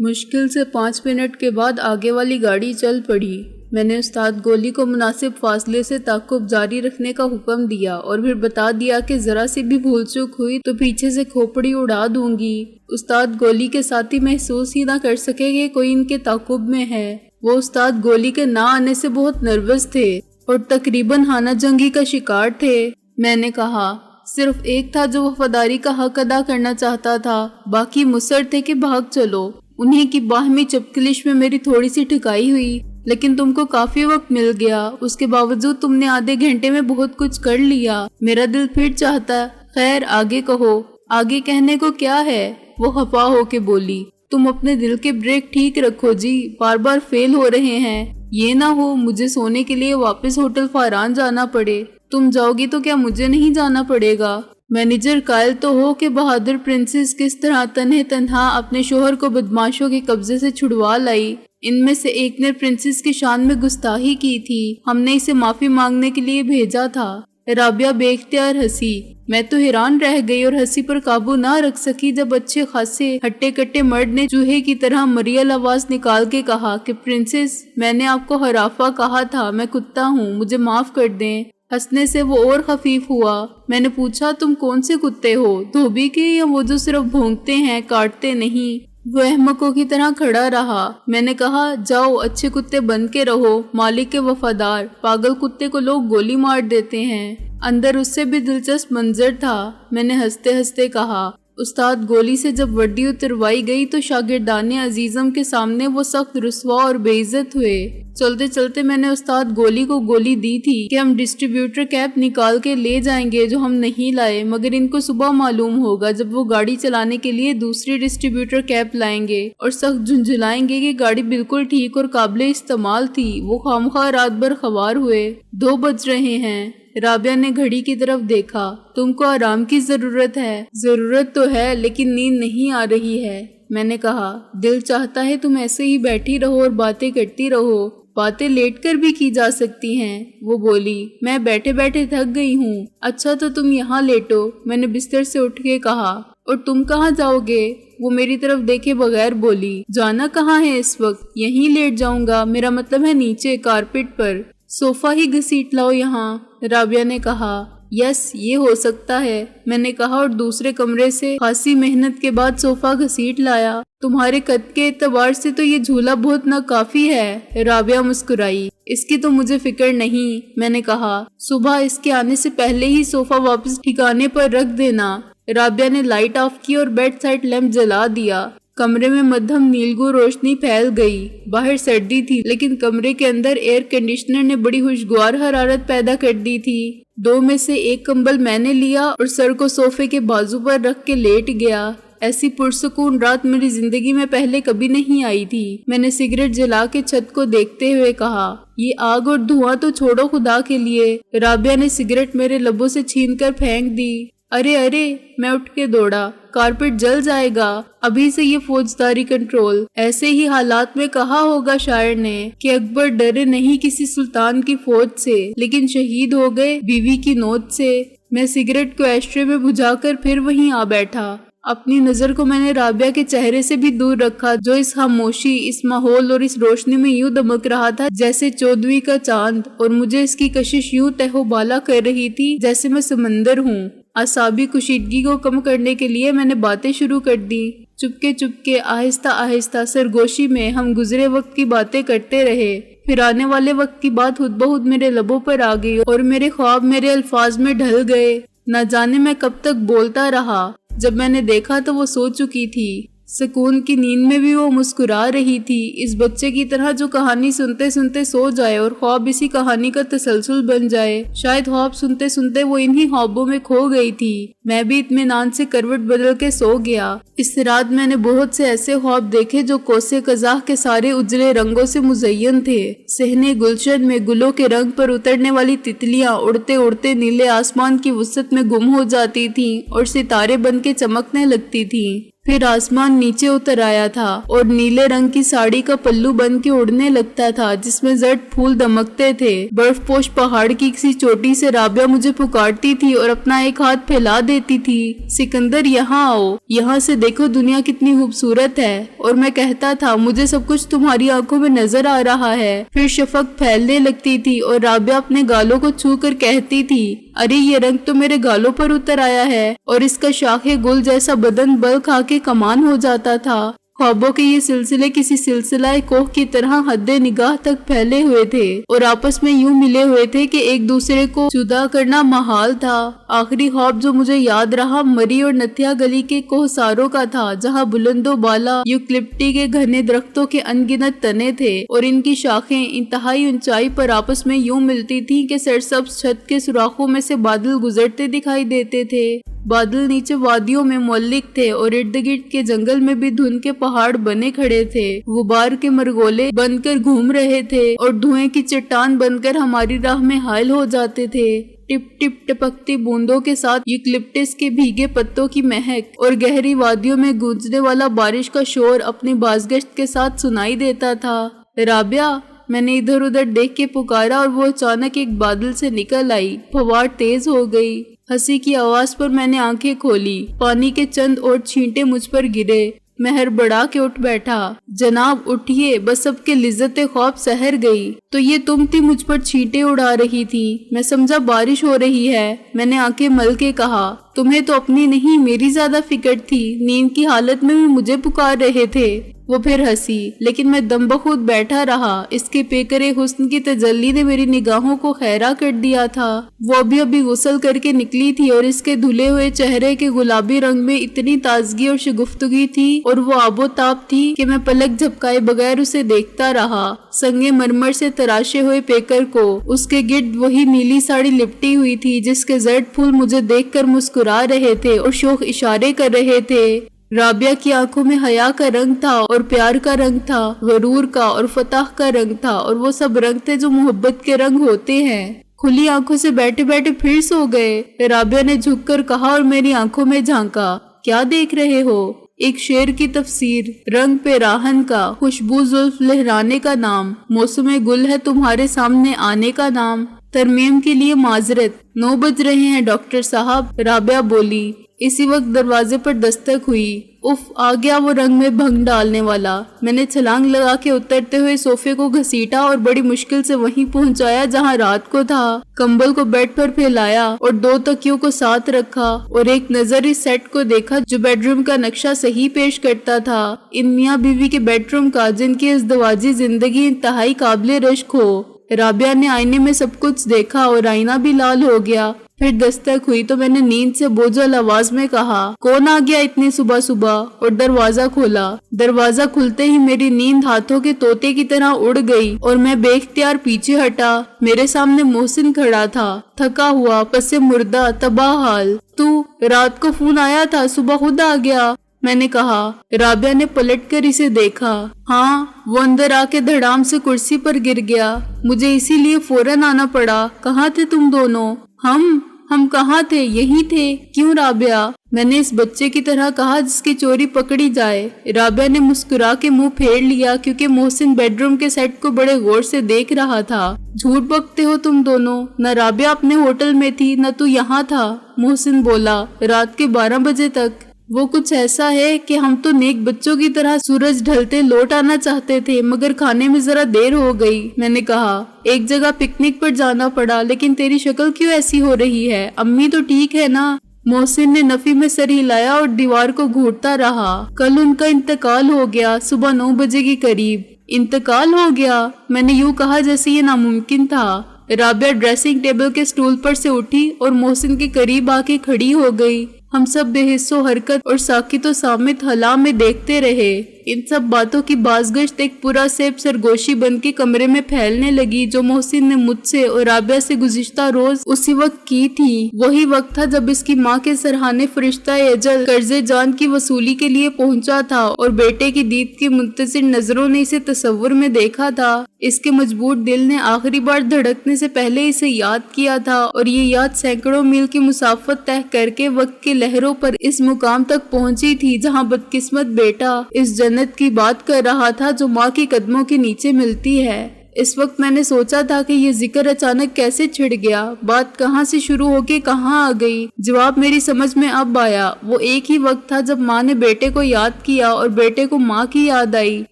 مشکل سے 5 منٹ کے بعد آگے والی گاڑی چل پڑی۔ میں نے استاد گولی کو مناسب فاصلے سے تعاقب جاری رکھنے کا حکم دیا اور پھر بتا دیا کہ ذرا سی بھی بھول چوک ہوئی تو پیچھے سے کھوپڑی اڑا دوں گی۔ استاد گولی کے ساتھی محسوس ہی نہ کر سکے کہ کوئی ان کے تعاقب میں ہے۔ وہ استاد گولی کے نہ آنے سے بہت نروس تھے اور تقریباً ہانہ جنگی کا شکار تھے۔ میں نے کہا، صرف ایک تھا جو وفاداری کا حق ادا کرنا چاہتا تھا، باقی مصر تھے کہ بھاگ چلو۔ انہیں کی باہمی چپکلش میں میری تھوڑی سی ٹھکائی ہوئی، لیکن تم کو کافی وقت مل گیا، اس کے باوجود تم نے آدھے گھنٹے میں بہت کچھ کر لیا۔ میرا دل پھر چاہتا، خیر آگے کہو۔ آگے کہنے کو کیا ہے؟ وہ خفا ہو کے بولی، تم اپنے دل کے بریک ٹھیک رکھو جی، بار بار فیل ہو رہے ہیں۔ یہ نہ ہو مجھے سونے کے لیے واپس ہوٹل فاران جانا پڑے۔ تم جاؤ گی تو کیا مجھے نہیں جانا پڑے گا؟ مینیجر قائل تو ہو کہ بہادر پرنسس کس طرح تنہا اپنے شوہر کو بدماشوں کے قبضے سے چھڑوا لائی۔ ان میں سے ایک نے پرنسس کی شان میں گستاخی کی تھی، ہم نے اسے معافی مانگنے کے لیے بھیجا تھا۔ رابعہ بے اختیار ہنسی۔ میں تو حیران رہ گئی اور ہنسی پر قابو نہ رکھ سکی جب اچھے خاصے ہٹے کٹے مرد نے چوہے کی طرح مریل آواز نکال کے کہا کہ پرنسس، میں نے آپ کو حرافہ کہا تھا، میں کتا ہوں، مجھے معاف کر دیں۔ ہنسنے سے وہ اور خفیف ہوا۔ میں نے پوچھا، تم کون سے کتے ہو، دھوبی کے یا وہ جو صرف بھونکتے ہیں کاٹتے نہیں؟ وہ احمقوں کی طرح کھڑا رہا۔ میں نے کہا، جاؤ اچھے کتے بن کے رہو، مالک کے وفادار، پاگل کتے کو لوگ گولی مار دیتے ہیں۔ اندر اس سے بھی دلچسپ منظر تھا۔ میں نے ہنستے ہنستے کہا، استاد گولی سے جب وردی اتروائی گئی تو شاگردان عزیزم کے سامنے وہ سخت رسوا اور بے عزت ہوئے۔ چلتے چلتے میں نے استاد گولی کو گولی دی تھی کہ ہم ڈسٹریبیوٹر کیپ نکال کے لے جائیں گے جو ہم نہیں لائے، مگر ان کو صبح معلوم ہوگا جب وہ گاڑی چلانے کے لیے دوسری ڈسٹریبیوٹر کیپ لائیں گے اور سخت جھنجھلائیں گے کہ گاڑی بالکل ٹھیک اور قابل استعمال تھی۔ وہ خامخواہ رات بھر خوار ہوئے۔ 2 بج رہے ہیں۔ رابعہ نے گھڑی کی طرف دیکھا۔ تم کو آرام کی ضرورت ہے۔ ضرورت تو ہے لیکن نیند نہیں آ رہی ہے۔ میں نے کہا، دل چاہتا ہے تم ایسے ہی بیٹھی رہو اور باتیں کرتی رہو، باتیں لیٹ کر بھی کی جا سکتی ہیں۔ وہ بولی، میں بیٹھے بیٹھے تھک گئی ہوں۔ اچھا تو تم یہاں لیٹو، میں نے بستر سے اٹھ کے کہا۔ اور تم کہاں جاؤ گے؟ وہ میری طرف دیکھے بغیر بولی، جانا کہاں ہے اس وقت؟ یہیں لیٹ جاؤں گا، میرا مطلب ہے نیچے کارپیٹ پر۔ صوفہ ہی گھسیٹ لاؤ یہاں۔ رابعہ نے کہا، یس یہ ہو سکتا ہے۔ میں نے کہا اور دوسرے کمرے سے خاصی محنت کے بعد صوفہ گھسیٹ لایا۔ تمہارے قد کے اعتبار سے تو یہ جھولا بہت ناکافی ہے۔ رابعہ مسکرائی، اس کی تو مجھے فکر نہیں۔ میں نے کہا، صبح اس کے آنے سے پہلے ہی صوفہ واپس ٹھکانے پر رکھ دینا۔ رابعہ نے لائٹ آف کی اور بیڈ سائڈ لیمپ جلا دیا۔ کمرے میں مدھم نیلگو روشنی پھیل گئی۔ باہر سردی تھی لیکن کمرے کے اندر ایئر کنڈیشنر نے بڑی خوشگوار حرارت پیدا کر دی تھی۔ 2 میں سے ایک کمبل میں نے لیا اور سر کو صوفے کے بازو پر رکھ کے لیٹ گیا۔ ایسی پرسکون رات میری زندگی میں پہلے کبھی نہیں آئی تھی۔ میں نے سگریٹ جلا کے چھت کو دیکھتے ہوئے کہا، یہ آگ اور دھواں تو چھوڑو خدا کے لیے۔ رابعہ نے سگریٹ میرے لبوں سے چھین کر پھینک دی۔ ارے ارے، میں اٹھ کے دوڑا، کارپیٹ جل جائے گا، ابھی سے یہ فوجداری کنٹرول۔ ایسے ہی حالات میں کہا ہوگا شاعر نے کہ اکبر ڈرے نہیں کسی سلطان کی فوج سے، لیکن شہید ہو گئے بیوی کی نوٹ سے۔ میں سگریٹ کو ایشٹرے میں بجھا کر پھر وہیں آ بیٹھا۔ اپنی نظر کو میں نے رابعہ کے چہرے سے بھی دور رکھا جو اس خاموشی، اس ماحول اور اس روشنی میں یوں دمک رہا تھا جیسے 14ویں کا چاند، اور مجھے اس کی کشش یوں تہ و بالا کر رہی تھی جیسے میں سمندر ہوں۔ اعصابی کشیدگی کو کم کرنے کے لیے میں نے باتیں شروع کر دی۔ چپکے آہستہ آہستہ سرگوشی میں ہم گزرے وقت کی باتیں کرتے رہے۔ پھر آنے والے وقت کی بات خود بخود میرے لبوں پر آ گئی اور میرے خواب میرے الفاظ میں ڈھل گئے۔ نہ جانے میں کب تک بولتا رہا۔ جب میں نے دیکھا تو وہ سو چکی تھی۔ سکون کی نیند میں بھی وہ مسکرا رہی تھی، اس بچے کی طرح جو کہانی سنتے سنتے سو جائے اور خواب اسی کہانی کا تسلسل بن جائے۔ شاید خواب سنتے سنتے وہ انہی خوابوں میں کھو گئی تھی۔ میں بھی اطمینان سے کروٹ بدل کے سو گیا۔ اس رات میں نے بہت سے ایسے خواب دیکھے جو کوسے قزاق کے سارے اجلے رنگوں سے مزین تھے۔ صحن گلشن میں گلوں کے رنگ پر اترنے والی تتلیاں اڑتے اڑتے نیلے آسمان کی وسعت میں گم ہو جاتی تھیں اور ستارے بن کے چمکنے لگتی تھیں۔ پھر آسمان نیچے اتر آیا تھا اور نیلے رنگ کی ساڑی کا پلو بن کے اڑنے لگتا تھا جس میں زرد پھول دمکتے تھے۔ برف پوش پہاڑ کی کسی چوٹی سے رابعہ مجھے پکارتی تھی اور اپنا ایک ہاتھ پھیلا دیتی تھی، سکندر یہاں آؤ، یہاں سے دیکھو دنیا کتنی خوبصورت ہے، اور میں کہتا تھا مجھے سب کچھ تمہاری آنکھوں میں نظر آ رہا ہے۔ پھر شفق پھیلنے لگتی تھی اور رابعہ اپنے گالوں کو چھو کر کہتی تھی، ارے یہ رنگ تو میرے گالوں پر اتر آیا ہے، اور اس کا شاخ گل جیسا بدن بل کھا کے کمان ہو جاتا تھا۔ خوابوں کے یہ سلسلے کسی سلسلہ کوہ کی طرح حد نگاہ تک پھیلے ہوئے تھے اور آپس میں یوں ملے ہوئے تھے کہ ایک دوسرے کو جدا کرنا محال تھا۔ آخری خواب جو مجھے یاد رہا مری اور نتھیا گلی کے کوہساروں کا تھا، جہاں بلند و بالا یوکلپٹی کے گھنے درختوں کے ان گنت تنے تھے اور ان کی شاخیں انتہائی اونچائی پر آپس میں یوں ملتی تھیں کہ سرسبز چھت کے سوراخوں میں سے بادل گزرتے دکھائی دیتے تھے۔ بادل نیچے وادیوں میں معلق تھے اور ارد گرد کے جنگل میں بھی دھند کے پہاڑ بنے کھڑے تھے، غبار کے مرغولے بن کر گھوم رہے تھے اور دھوئیں کی چٹان بن کر ہماری راہ میں حائل ہو جاتے تھے۔ ٹپ ٹپ ٹپکتی بوندوں کے ساتھ یوکلپٹس کے بھیگے پتوں کی مہک اور گہری وادیوں میں گونجنے والا بارش کا شور اپنی بازگشت کے ساتھ سنائی دیتا تھا۔ رابعہ، میں نے ادھر ادھر دیکھ کے پکارا اور وہ اچانک ایک بادل سے نکل آئی، پھوار تیز ہو گئی۔ ہنسی کی آواز پر میں نے آنکھیں کھولی، پانی کے چند اور چھینٹے مجھ پر گرے۔ میں ہڑبڑا کے اٹھ بیٹھا، جناب اٹھیے، بس اب کے لذت خواب سحر گئی۔ تو یہ تم تھی مجھ پر چھینٹے اڑا رہی تھی؟ میں سمجھا بارش ہو رہی ہے، میں نے آنکھیں مل کے کہا۔ تمہیں تو اپنی نہیں میری زیادہ فکر تھی، نیند کی حالت میں بھی مجھے پکار رہے تھے۔ وہ پھر ہنسی، لیکن میں دم بخود بیٹھا رہا، اس کے پیکرے حسن کی تجلی نے میری نگاہوں کو خیرہ کر دیا تھا۔ وہ ابھی غسل کر کے نکلی تھی اور اس کے دھلے ہوئے چہرے کے گلابی رنگ میں اتنی تازگی اور شگفتگی تھی اور وہ آب و تاب تھی کہ میں پلک جھپکائے بغیر اسے دیکھتا رہا۔ سنگے مرمر سے تراشے ہوئے پیکر کو اس کے گرد وہی نیلی ساڑی لپٹی ہوئی تھی جس کے زرد پھول مجھے دیکھ کر مسکرا رہے تھے اور شوخ اشارے کر رہے تھے۔ رابعہ کی آنکھوں میں حیا کا رنگ تھا اور پیار کا رنگ تھا، غرور کا اور فتح کا رنگ تھا، اور وہ سب رنگ تھے جو محبت کے رنگ ہوتے ہیں۔ کھلی آنکھوں سے بیٹھے بیٹھے پھر سو گئے؟ رابعہ نے جھک کر کہا اور میری آنکھوں میں جھانکا۔ کیا دیکھ رہے ہو؟ ایک شعر کی تفسیر، رنگ پہ راہن کا، خوشبو زلف لہرانے کا نام، موسم گل ہے تمہارے سامنے آنے کا نام۔ ترمیم کے لیے معذرت، 9 بج رہے ہیں ڈاکٹر صاحب، رابعہ بولی۔ اسی وقت دروازے پر دستک ہوئی۔ اف، آ گیا وہ رنگ میں بھنگ ڈالنے والا۔ میں نے چھلانگ لگا کے اترتے ہوئے صوفے کو گھسیٹا اور بڑی مشکل سے وہیں پہنچایا جہاں رات کو تھا۔ کمبل کو بیڈ پر پھیلایا اور 2 تکیوں کو ساتھ رکھا اور ایک نظر اس سیٹ کو دیکھا جو بیڈ روم کا نقشہ صحیح پیش کرتا تھا، ان میاں بیوی کے بیڈ روم کا جن کی ازدواجی زندگی انتہائی قابل رشک ہو۔ رابعہ نے آئینے میں سب کچھ دیکھا اور آئینہ بھی لال ہو گیا۔ پھر دستک ہوئی تو میں نے نیند سے بوجھل آواز میں کہا، کون آ گیا اتنی صبح صبح؟ اور دروازہ کھولا۔ دروازہ کھلتے ہی میری نیند ہاتھوں کے طوطے کی طرح اڑ گئی اور میں بے اختیار پیچھے ہٹا۔ میرے سامنے محسن کھڑا تھا، تھکا ہوا، پس مردہ، تباہ حال۔ تو رات کو فون آیا تھا، صبح خود آ گیا؟ میں نے کہا۔ رابعہ نے پلٹ کر اسے دیکھا۔ ہاں، وہ اندر آ کے دھڑام سے کرسی پر گر گیا۔ مجھے اسی لیے فوراً آنا پڑا۔ کہاں تھے تم دونوں؟ ہم کہاں تھے؟ یہی تھے۔ کیوں رابعہ؟ میں نے اس بچے کی طرح کہا جس کی چوری پکڑی جائے۔ رابعہ نے مسکرا کے منہ پھیر لیا کیونکہ محسن بیڈ روم کے سیٹ کو بڑے غور سے دیکھ رہا تھا۔ جھوٹ بکتے ہو تم دونوں، نہ رابعہ اپنے ہوٹل میں تھی نہ تو یہاں تھا۔ محسن بولا، رات کے 12 بجے تک۔ وہ کچھ ایسا ہے کہ ہم تو نیک بچوں کی طرح سورج ڈھلتے لوٹ آنا چاہتے تھے مگر کھانے میں ذرا دیر ہو گئی۔ میں نے کہا، ایک جگہ پکنک پر جانا پڑا، لیکن تیری شکل کیوں ایسی ہو رہی ہے؟ امی تو ٹھیک ہے نا؟ محسن نے نفی میں سر ہلایا اور دیوار کو گھونٹتا رہا۔ کل ان کا انتقال ہو گیا، صبح 9 بجے کے قریب۔ انتقال ہو گیا؟ میں نے یوں کہا جیسے یہ ناممکن تھا۔ رابعہ ڈریسنگ ٹیبل کے سٹول پر سے اٹھی اور محسن کے قریب آ کے کھڑی ہو گئی۔ ہم سب بے حس و حرکت اور ساکت و صامت حلا میں دیکھتے رہے۔ ان سب باتوں کی بازگشت ایک پورا سیب سرگوشی بن کے کمرے میں پھیلنے لگی جو محسن نے مجھ سے اور رابعہ سے گزشتہ روز اسی وقت کی تھی۔ وہی وقت تھا جب اس کی ماں کے سرہانے فرشتہ اجل قرض جان کی وصولی کے لیے پہنچا تھا اور بیٹے کی دید کی منتظر نظروں نے اسے تصور میں دیکھا تھا۔ اس کے مجبور دل نے آخری بار دھڑکنے سے پہلے اسے یاد کیا تھا اور یہ یاد سینکڑوں میل کی مسافت طے کر کے وقت کے لہروں پر اس مقام تک پہنچی تھی جہاں بدقسمت بیٹا اس جنت کی بات کر رہا تھا جو ماں کے قدموں کے نیچے ملتی ہے۔ اس وقت میں نے سوچا تھا کہ یہ ذکر اچانک کیسے چھڑ گیا، بات کہاں سے شروع ہو کے کہاں آ گئی۔ جواب میری سمجھ میں اب آیا، وہ ایک ہی وقت تھا جب ماں نے بیٹے کو یاد کیا اور بیٹے کو ماں کی یاد آئی۔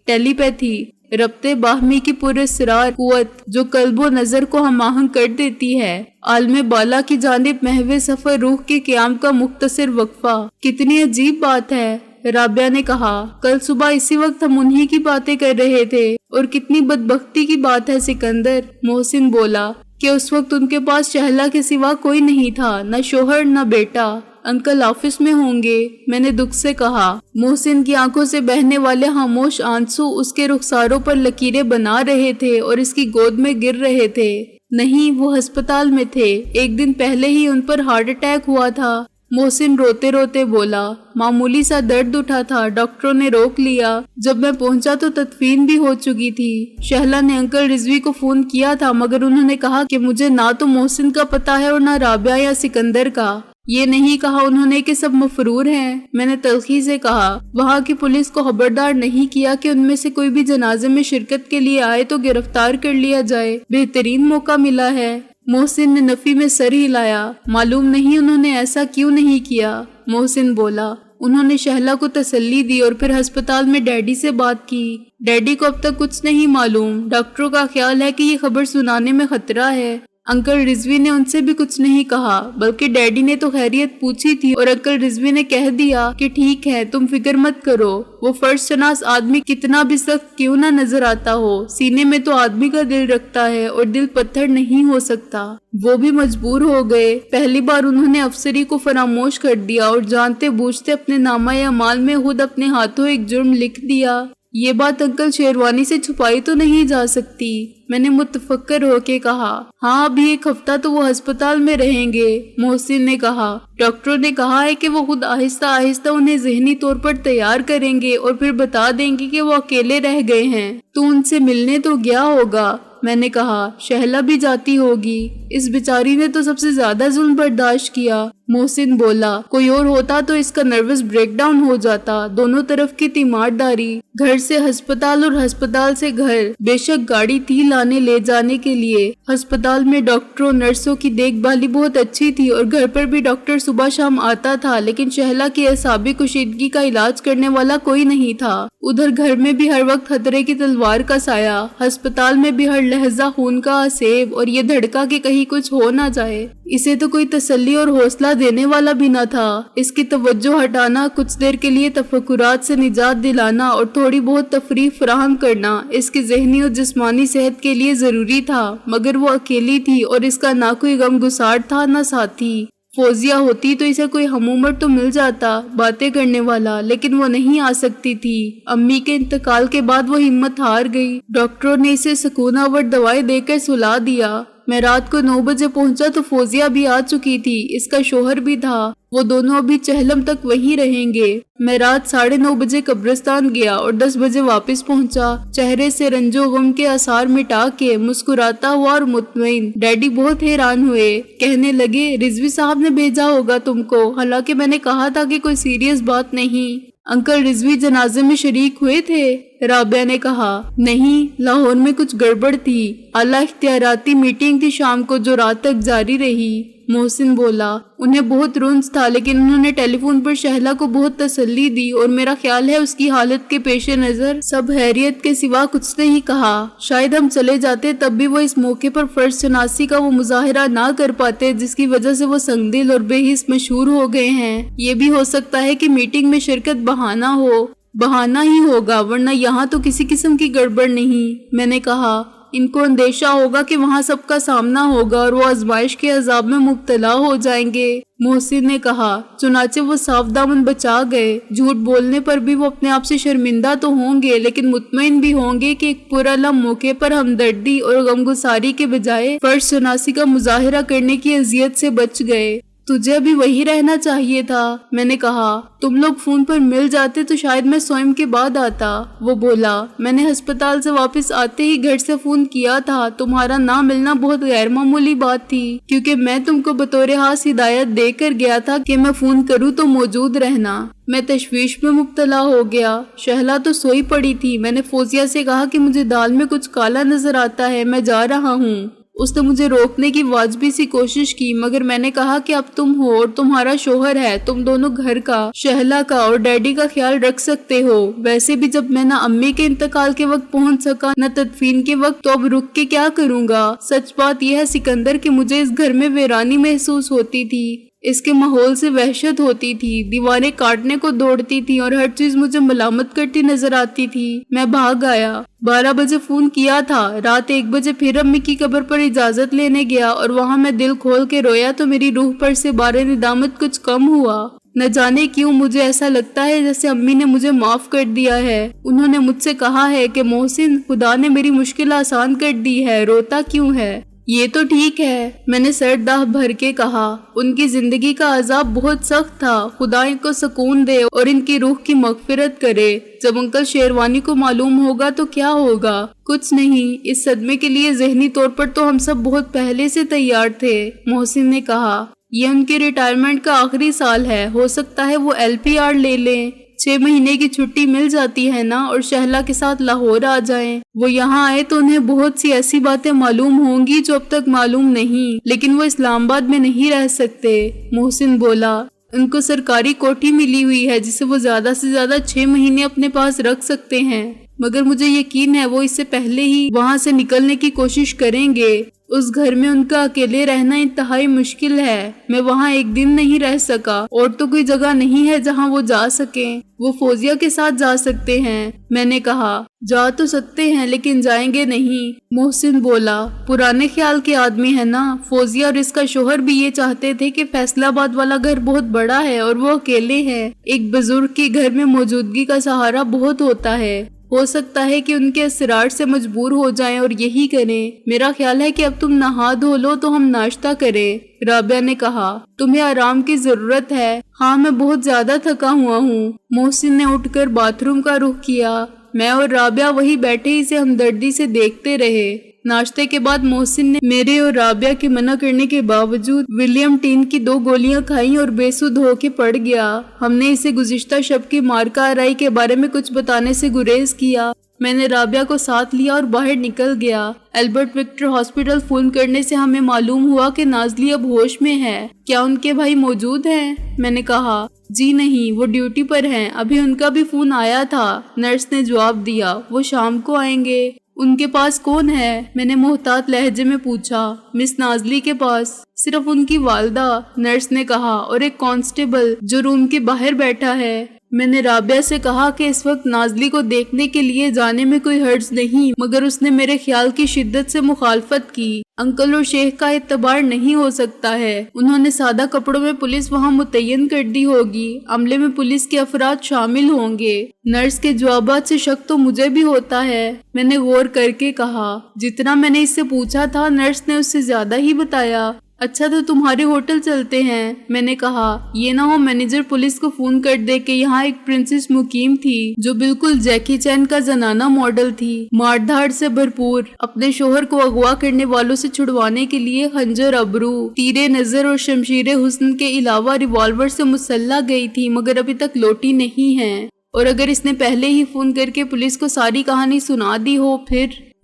ٹیلی پیتھی، ربط باہمی کی پراسرار قوت جو قلب و نظر کو ہم آہنگ کر دیتی ہے۔ عالم بالا کی جانب محو سفر روح کے قیام کا مختصر وقفہ، کتنی عجیب بات ہے۔ رابعہ نے کہا، کل صبح اسی وقت ہم انہی کی باتیں کر رہے تھے، اور کتنی بدبختی کی بات ہے سکندر۔ محسن بولا کہ اس وقت ان کے پاس شہلا کے سوا کوئی نہیں تھا، نہ شوہر نہ بیٹا۔ انکل آفس میں ہوں گے، میں نے دکھ سے کہا۔ محسن کی آنکھوں سے بہنے والے خاموش آنسو اس کے رخساروں پر لکیریں بنا رہے تھے اور اس کی گود میں گر رہے تھے۔ نہیں، وہ ہسپتال میں تھے، ایک دن پہلے ہی ان پر ہارٹ اٹیک ہوا تھا۔ محسن روتے روتے بولا، معمولی سا درد اٹھا تھا، ڈاکٹروں نے روک لیا۔ جب میں پہنچا تو تدفین بھی ہو چکی تھی۔ شہلا نے انکل رضوی کو فون کیا تھا مگر انہوں نے کہا کہ مجھے نہ تو محسن کا پتہ ہے اور نہ رابعہ یا سکندر کا۔ یہ نہیں کہا انہوں نے کہ سب مفرور ہیں۔ میں نے تلخی سے کہا، وہاں کی پولیس کو خبردار نہیں کیا کہ ان میں سے کوئی بھی جنازے میں شرکت کے لیے آئے تو گرفتار کر لیا جائے، بہترین موقع ملا ہے۔ محسن نے نفی میں سر ہلایا، معلوم نہیں انہوں نے ایسا کیوں نہیں کیا۔ محسن بولا، انہوں نے شہلا کو تسلی دی اور پھر ہسپتال میں ڈیڈی سے بات کی۔ ڈیڈی کو اب تک کچھ نہیں معلوم، ڈاکٹروں کا خیال ہے کہ یہ خبر سنانے میں خطرہ ہے۔ انکل رضوی نے ان سے بھی کچھ نہیں کہا، بلکہ ڈیڈی نے تو خیریت پوچھی تھی اور انکل رضوی نے کہہ دیا کہ ٹھیک ہے، تم فکر مت کرو۔ وہ فرض شناس آدمی کتنا بھی سخت کیوں نہ نظر آتا ہو، سینے میں تو آدمی کا دل رکھتا ہے اور دل پتھر نہیں ہو سکتا۔ وہ بھی مجبور ہو گئے۔ پہلی بار انہوں نے افسری کو فراموش کر دیا اور جانتے بوجھتے اپنے نامہ اعمال میں خود اپنے ہاتھوں ایک جرم لکھ دیا۔ یہ بات انکل شیروانی سے چھپائی تو نہیں جا سکتی۔ میں نے متفکر ہو کے کہا، ہاں ابھی ایک ہفتہ تو وہ ہسپتال میں رہیں گے۔ محسن نے کہا، ڈاکٹروں نے کہا ہے کہ وہ خود آہستہ آہستہ انہیں ذہنی طور پر تیار کریں گے اور پھر بتا دیں گے کہ وہ اکیلے رہ گئے ہیں۔ تو ان سے ملنے تو گیا ہوگا؟ میں نے کہا، شہلا بھی جاتی ہوگی، اس بیچاری نے تو سب سے زیادہ ظلم برداشت کیا۔ محسن بولا، کوئی اور ہوتا تو اس کا نروس بریک ڈاؤن ہو جاتا۔ دونوں طرف کی تیمارداری، گھر سے ہسپتال اور ہسپتال سے گھر، بے شک گاڑی تھی لانے لے جانے کے لیے۔ ہسپتال میں ڈاکٹروں نرسوں کی دیکھ بھالی بہت اچھی تھی اور گھر پر بھی ڈاکٹر صبح شام آتا تھا، لیکن شہلا کی اعصابی کشیدگی کا علاج کرنے والا کوئی نہیں تھا۔ ادھر گھر میں بھی ہر وقت خطرے کی تلوار کا سایہ، ہسپتال میں بھی ہر لہجہ خون کا آسیب اور یہ دھڑکا کہ کہیں کچھ ہو نہ جائے۔ اسے تو کوئی تسلی اور حوصلہ دینے والا بھی نہ تھا۔ اس کی توجہ ہٹانا، کچھ دیر کے لیے تفکرات سے نجات دلانا اور تھوڑی بہت تفریح فراہم کرنا اس کی ذہنی اور جسمانی صحت کے لیے ضروری تھا، مگر وہ اکیلی تھی اور اس کا نہ کوئی غم گسار تھا نہ ساتھی۔ فوزیہ ہوتی تو اسے کوئی ہم عمر تو مل جاتا باتیں کرنے والا، لیکن وہ نہیں آ سکتی تھی۔ امی کے انتقال کے بعد وہ ہمت ہار گئی۔ ڈاکٹروں نے اسے سکون آور دوائیں دے کر سلا دیا۔ میں رات کو 9 بجے پہنچا تو فوزیہ بھی آ چکی تھی، اس کا شوہر بھی تھا۔ وہ دونوں ابھی چہلم تک وہیں رہیں گے۔ میں رات 9:30 بجے قبرستان گیا اور 10 بجے واپس پہنچا، چہرے سے رنج و غم کے آثار مٹا کے مسکراتا ہوا اور مطمئن۔ ڈیڈی بہت حیران ہوئے، کہنے لگے، رضوی صاحب نے بھیجا ہوگا تم کو، حالانکہ میں نے کہا تھا کہ کوئی سیریس بات نہیں۔ انکل رضوی جنازے میں شریک ہوئے تھے؟ رابعہ نے کہا، نہیں، لاہور میں کچھ گڑبڑ تھی، اعلیٰ اختیاراتی میٹنگ تھی شام کو جو رات تک جاری رہی۔ محسن بولا، انہیں بہت رنج تھا، لیکن انہوں نے ٹیلی فون پر شہلا کو بہت تسلی دی اور میرا خیال ہے اس کی حالت کے پیش نظر سب خیریت کے سوا کچھ نہیں کہا۔ شاید ہم چلے جاتے تب بھی وہ اس موقع پر فرض شناسی کا وہ مظاہرہ نہ کر پاتے جس کی وجہ سے وہ سنگ دل اور بے حس مشہور ہو گئے ہیں۔ یہ بھی ہو سکتا ہے کہ میٹنگ میں شرکت بہانہ ہو، بہانہ ہی ہوگا، ورنہ یہاں تو کسی قسم کی گڑبڑ نہیں۔ میں نے کہا، ان کو اندیشہ ہوگا کہ وہاں سب کا سامنا ہوگا اور وہ آزمائش کے عذاب میں مبتلا ہو جائیں گے۔ محسن نے کہا، چنانچہ وہ صاف دامن بچا گئے۔ جھوٹ بولنے پر بھی وہ اپنے آپ سے شرمندہ تو ہوں گے، لیکن مطمئن بھی ہوں گے کہ ایک پرعلم موقع پر ہمدردی اور غمگساری کے بجائے فرض شناسی کا مظاہرہ کرنے کی اذیت سے بچ گئے۔ تجھے بھی وہی رہنا چاہیے تھا، میں نے کہا۔ تم لوگ فون پر مل جاتے تو شاید میں سوئم کے بعد آتا۔ وہ بولا، میں نے ہسپتال سے واپس آتے ہی گھر سے فون کیا تھا۔ تمہارا نہ ملنا بہت غیر معمولی بات تھی، کیونکہ میں تم کو بطور خاص ہدایت دے کر گیا تھا کہ میں فون کروں تو موجود رہنا۔ میں تشویش میں مبتلا ہو گیا۔ شہلا تو سوئی پڑی تھی۔ میں نے فوزیہ سے کہا کہ مجھے دال میں کچھ کالا نظر آتا ہے، میں جا رہا ہوں۔ اس نے مجھے روکنے کی واجبی سی کوشش کی، مگر میں نے کہا کہ اب تم ہو اور تمہارا شوہر ہے، تم دونوں گھر کا، شہلا کا اور ڈیڈی کا خیال رکھ سکتے ہو۔ ویسے بھی جب میں نہ امی کے انتقال کے وقت پہنچ سکا نہ تدفین کے وقت، تو اب رک کے کیا کروں گا؟ سچ بات یہ ہے سکندر کہ مجھے اس گھر میں ویرانی محسوس ہوتی تھی۔ اس کے ماحول سے وحشت ہوتی تھی، دیواریں کاٹنے کو دوڑتی تھی اور ہر چیز مجھے ملامت کرتی نظر آتی تھی۔ میں بھاگ آیا۔ 12 بجے فون کیا تھا۔ رات 1 بجے پھر امی کی قبر پر اجازت لینے گیا اور وہاں میں دل کھول کے رویا تو میری روح پر سے بار ندامت کچھ کم ہوا۔ نہ جانے کیوں مجھے ایسا لگتا ہے جیسے امی نے مجھے معاف کر دیا ہے۔ انہوں نے مجھ سے کہا ہے کہ محسن، خدا نے میری مشکل آسان کر دی ہے، روتا کیوں ہے؟ یہ تو ٹھیک ہے، میں نے سر داہ بھر کے کہا۔ ان کی زندگی کا عذاب بہت سخت تھا، خدا ان کو سکون دے اور ان کی روح کی مغفرت کرے۔ جب انکل شیروانی کو معلوم ہوگا تو کیا ہوگا؟ کچھ نہیں، اس صدمے کے لیے ذہنی طور پر تو ہم سب بہت پہلے سے تیار تھے، محسن نے کہا۔ یہ ان کے ریٹائرمنٹ کا آخری سال ہے، ہو سکتا ہے وہ LPR لے لیں۔ 6 مہینے کی چھٹی مل جاتی ہے نا، اور شہلا کے ساتھ لاہور آ جائیں۔ وہ یہاں آئے تو انہیں بہت سی ایسی باتیں معلوم ہوں گی جو اب تک معلوم نہیں، لیکن وہ اسلام آباد میں نہیں رہ سکتے، محسن بولا۔ ان کو سرکاری کوٹھی ملی ہوئی ہے جسے وہ زیادہ سے زیادہ 6 مہینے اپنے پاس رکھ سکتے ہیں، مگر مجھے یقین ہے وہ اس سے پہلے ہی وہاں سے نکلنے کی کوشش کریں گے۔ اس گھر میں ان کا اکیلے رہنا انتہائی مشکل ہے۔ میں وہاں ایک دن نہیں رہ سکا، اور تو کوئی جگہ نہیں ہے جہاں وہ جا سکیں۔ وہ فوزیہ کے ساتھ جا سکتے ہیں، میں نے کہا۔ جا تو سکتے ہیں لیکن جائیں گے نہیں، محسن بولا۔ پرانے خیال کے آدمی ہے نا۔ فوزیہ اور اس کا شوہر بھی یہ چاہتے تھے کہ فیصلہ آباد والا گھر بہت بڑا ہے اور وہ اکیلے ہیں۔ ایک بزرگ کے گھر میں موجودگی کا سہارا بہت ہوتا ہے۔ ہو سکتا ہے کہ ان کے اسرار سے مجبور ہو جائیں اور یہی کریں۔ میرا خیال ہے کہ اب تم نہا دھو لو تو ہم ناشتہ کریں، رابعہ نے کہا۔ تمہیں آرام کی ضرورت ہے؟ ہاں، میں بہت زیادہ تھکا ہوا ہوں۔ محسن نے اٹھ کر باتھ روم کا رخ کیا۔ میں اور رابعہ وہی بیٹھے اسے ہمدردی سے دیکھتے رہے۔ ناشتے کے بعد محسن نے میرے اور رابعہ کے منع کرنے کے باوجود ولیم ٹین کی 2 گولیاں کھائیں اور بے سدھ ہو کے پڑ گیا۔ ہم نے اسے گزشتہ شب کی مارکا آرائی کے بارے میں کچھ بتانے سے گریز کیا۔ میں نے رابعہ کو ساتھ لیا اور باہر نکل گیا۔ البرٹ وکٹر ہاسپٹل فون کرنے سے ہمیں معلوم ہوا کہ نازلی اب ہوش میں ہے۔ کیا ان کے بھائی موجود ہیں؟ میں نے کہا۔ جی نہیں، وہ ڈیوٹی پر ہیں، ابھی ان کا بھی فون آیا تھا، نرس نے جواب دیا۔ وہ شام کو آئیں گے۔ ان کے پاس کون ہے؟ میں نے محتاط لہجے میں پوچھا۔ مس نازلی کے پاس صرف ان کی والدہ، نرس نے کہا، اور ایک کانسٹیبل جو روم کے باہر بیٹھا ہے۔ میں نے رابعہ سے کہا کہ اس وقت نازلی کو دیکھنے کے لیے جانے میں کوئی حرج نہیں، مگر اس نے میرے خیال کی شدت سے مخالفت کی۔ انکل اور شیخ کا اعتبار نہیں ہو سکتا ہے، انہوں نے سادہ کپڑوں میں پولیس وہاں متعین کر دی ہوگی، عملے میں پولیس کے افراد شامل ہوں گے۔ نرس کے جوابات سے شک تو مجھے بھی ہوتا ہے، میں نے غور کر کے کہا۔ جتنا میں نے اس سے پوچھا تھا نرس نے اس سے زیادہ ہی بتایا۔ اچھا تو تمہارے ہوٹل چلتے ہیں، میں نے کہا۔ یہ نہ ہو مینیجر پولیس کو فون کر دے کہ یہاں ایک پرنسس مقیم تھی جو بالکل جیکی چین کا زنانہ ماڈل تھی، مار دھاڑ سے بھرپور، اپنے شوہر کو اغوا کرنے والوں سے چھڑوانے کے لیے خنجر ابرو، تیرے نظر اور شمشیر حسن کے علاوہ ریوالور سے مسلح گئی تھی، مگر ابھی تک لوٹی نہیں ہے۔ اور اگر اس نے پہلے ہی فون کر کے پولیس کو ساری کہانی سنا دی ہو،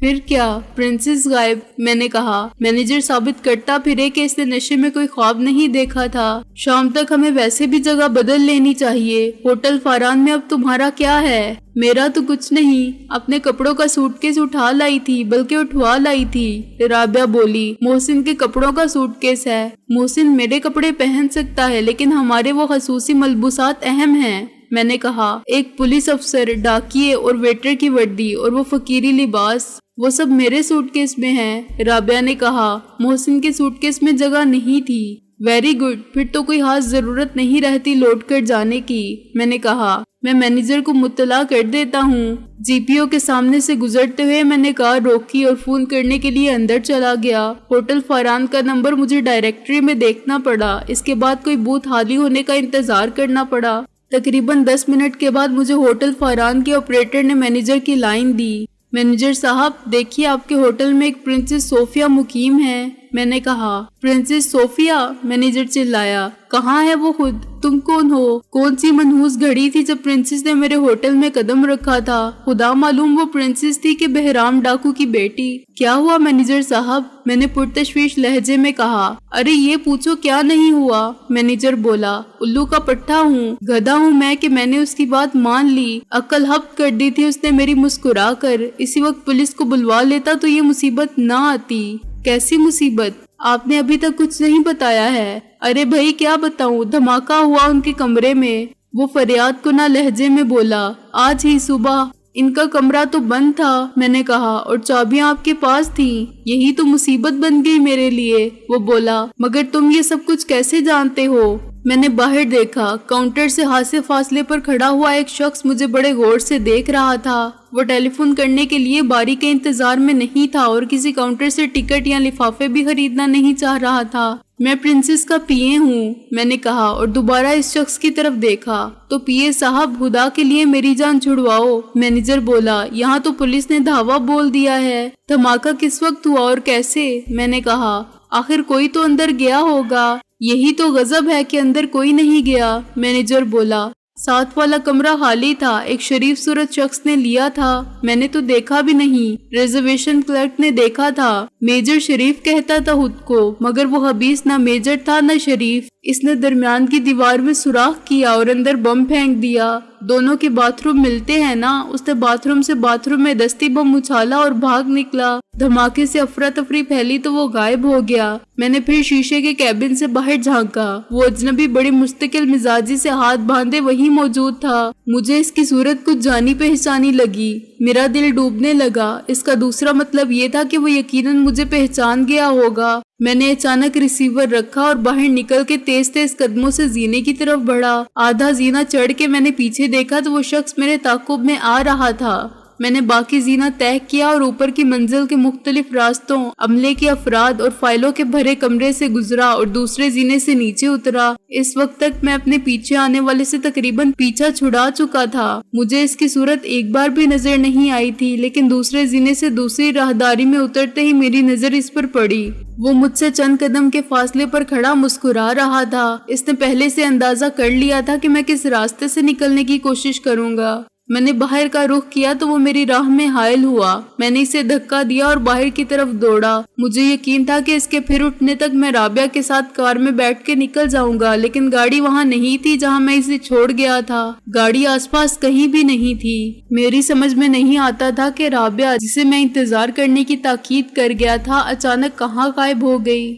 پھر کیا؟ پرنسس غائب، میں نے کہا۔ مینیجر ثابت کرتا پھرے کہ اس نے نشے میں کوئی خواب نہیں دیکھا تھا۔ شام تک ہمیں ویسے بھی جگہ بدل لینی چاہیے۔ ہوٹل فاران میں اب تمہارا کیا ہے؟ میرا تو کچھ نہیں، اپنے کپڑوں کا سوٹ کیس اٹھا لائی تھی، بلکہ اٹھوا لائی تھی، رابعہ بولی۔ محسن کے کپڑوں کا سوٹ کیس ہے؟ محسن میرے کپڑے پہن سکتا ہے لیکن ہمارے وہ خصوصی ملبوسات اہم ہیں، میں نے کہا۔ ایک پولیس افسر، ڈاکیے اور ویٹر کی وردی، اور وہ فقیری لباس۔ وہ سب میرے سوٹ کیس میں ہیں، رابعہ نے کہا۔ محسن کے سوٹ کیس میں جگہ نہیں تھی۔ ویری گڈ، پھر تو کوئی خاص ضرورت نہیں رہتی لوٹ کر جانے کی، میں نے کہا۔ میں مینیجر کو مطلع کر دیتا ہوں۔ جی پی او کے سامنے سے گزرتے ہوئے میں نے کار روکی اور فون کرنے کے لیے اندر چلا گیا۔ ہوٹل فاران کا نمبر مجھے ڈائریکٹری میں دیکھنا پڑا۔ اس کے بعد کوئی بوتھ خالی ہونے کا انتظار کرنا پڑا۔ تقریباً 10 منٹ کے بعد مجھے ہوٹل فاران کے آپریٹر نے مینیجر کی لائن دی۔ مینیجر صاحب، دیکھیے آپ کے ہوٹل میں ایک پرنسس صوفیہ مقیم ہے، میں نے کہا۔ پرنسس صوفیہ؟ مینیجر چلایا۔ کہاں ہے وہ خود؟ تم کون ہو؟ کون سی منحوس گھڑی تھی جب پرنسس نے میرے ہوٹل میں قدم رکھا تھا؟ خدا معلوم وہ پرنسس تھی کہ بہرام ڈاکو کی بیٹی۔ کیا ہوا مینیجر صاحب؟ میں نے پرتشویش لہجے میں کہا۔ ارے یہ پوچھو کیا نہیں ہوا؟ مینیجر بولا۔ الو کا پٹھا ہوں، گدھا ہوں میں کہ میں نے اس کی بات مان لی۔ عقل ہبت کر دی تھی اس نے میری مسکرا کر۔ اسی وقت پولیس کو بلوا لیتا تو یہ مصیبت نہ آتی۔ کیسی مصیبت؟ آپ نے ابھی تک کچھ نہیں بتایا ہے۔ ارے بھائی کیا بتاؤں، دھماکہ ہوا ان کے کمرے میں، وہ فریاد کناں لہجے میں بولا۔ آج ہی صبح؟ ان کا کمرہ تو بند تھا، میں نے کہا، اور چابیاں آپ کے پاس تھیں۔ یہی تو مصیبت بن گئی میرے لیے، وہ بولا۔ مگر تم یہ سب کچھ کیسے جانتے ہو؟ میں نے باہر دیکھا، کاؤنٹر سے خاصے فاصلے پر کھڑا ہوا ایک شخص مجھے بڑے غور سے دیکھ رہا تھا۔ وہ ٹیلی فون کرنے کے لیے باری کے انتظار میں نہیں تھا اور کسی کاؤنٹر سے ٹکٹ یا لفافے بھی خریدنا نہیں چاہ رہا تھا۔ میں پرنسس کا پی اے ہوں، میں نے کہا اور دوبارہ اس شخص کی طرف دیکھا۔ تو پی اے صاحب، خدا کے لیے میری جان چھڑواؤ، مینیجر بولا۔ یہاں تو پولیس نے دھاوا بول دیا ہے۔ دھماکہ کس وقت ہوا اور کیسے؟ میں نے کہا۔ آخر کوئی تو اندر گیا ہوگا۔ یہی تو غضب ہے کہ اندر کوئی نہیں گیا، مینیجر بولا۔ ساتھ والا کمرہ خالی تھا، ایک شریف صورت شخص نے لیا تھا، میں نے تو دیکھا بھی نہیں۔ ریزرویشن کلرک نے دیکھا تھا۔ میجر شریف کہتا تھا خود کو، مگر وہ خبیث نہ میجر تھا نہ شریف۔ اس نے درمیان کی دیوار میں سوراخ کیا اور اندر بم پھینک دیا۔ دونوں کے باتھ روم ملتے ہیں نا، اس نے باتھ روم سے باتھ روم میں دستی بم اچھالا اور بھاگ نکلا۔ دھماکے سے افراتفری پھیلی تو وہ غائب ہو گیا۔ میں نے پھر شیشے کے کیبن سے باہر جھانکا، وہ اجنبی بڑی مستقل مزاجی سے ہاتھ باندھے وہی موجود تھا۔ مجھے اس کی صورت کچھ جانی پہچانی لگی، میرا دل ڈوبنے لگا۔ اس کا دوسرا مطلب یہ تھا کہ وہ یقیناً مجھے پہچان گیا ہوگا۔ میں نے اچانک ریسیور رکھا اور باہر نکل کے تیز تیز قدموں سے زینے کی طرف بڑھا۔ آدھا زینہ چڑھ کے میں نے پیچھے دیکھا تو وہ شخص میرے تعاقب میں آ رہا تھا۔ میں نے باقی زینہ طے کیا اور اوپر کی منزل کے مختلف راستوں، عملے کے افراد اور فائلوں کے بھرے کمرے سے گزرا اور دوسرے زینے سے نیچے اترا۔ اس وقت تک میں اپنے پیچھے آنے والے سے تقریباً پیچھا چھڑا چکا تھا۔ مجھے اس کی صورت ایک بار بھی نظر نہیں آئی تھی، لیکن دوسرے زینے سے دوسری راہداری میں اترتے ہی میری نظر اس پر پڑی۔ وہ مجھ سے چند قدم کے فاصلے پر کھڑا مسکرا رہا تھا۔ اس نے پہلے سے اندازہ کر لیا تھا کہ میں کس راستے سے نکلنے کی کوشش کروں گا۔ میں نے باہر کا رخ کیا تو وہ میری راہ میں حائل ہوا۔ میں نے اسے دھکا دیا اور باہر کی طرف دوڑا۔ مجھے یقین تھا کہ اس کے پھر اٹھنے تک میں رابعہ کے ساتھ کار میں بیٹھ کے نکل جاؤں گا، لیکن گاڑی وہاں نہیں تھی جہاں میں اسے چھوڑ گیا تھا۔ گاڑی آس پاس کہیں بھی نہیں تھی۔ میری سمجھ میں نہیں آتا تھا کہ رابعہ، جسے میں انتظار کرنے کی تاکید کر گیا تھا، اچانک کہاں غائب ہو گئی۔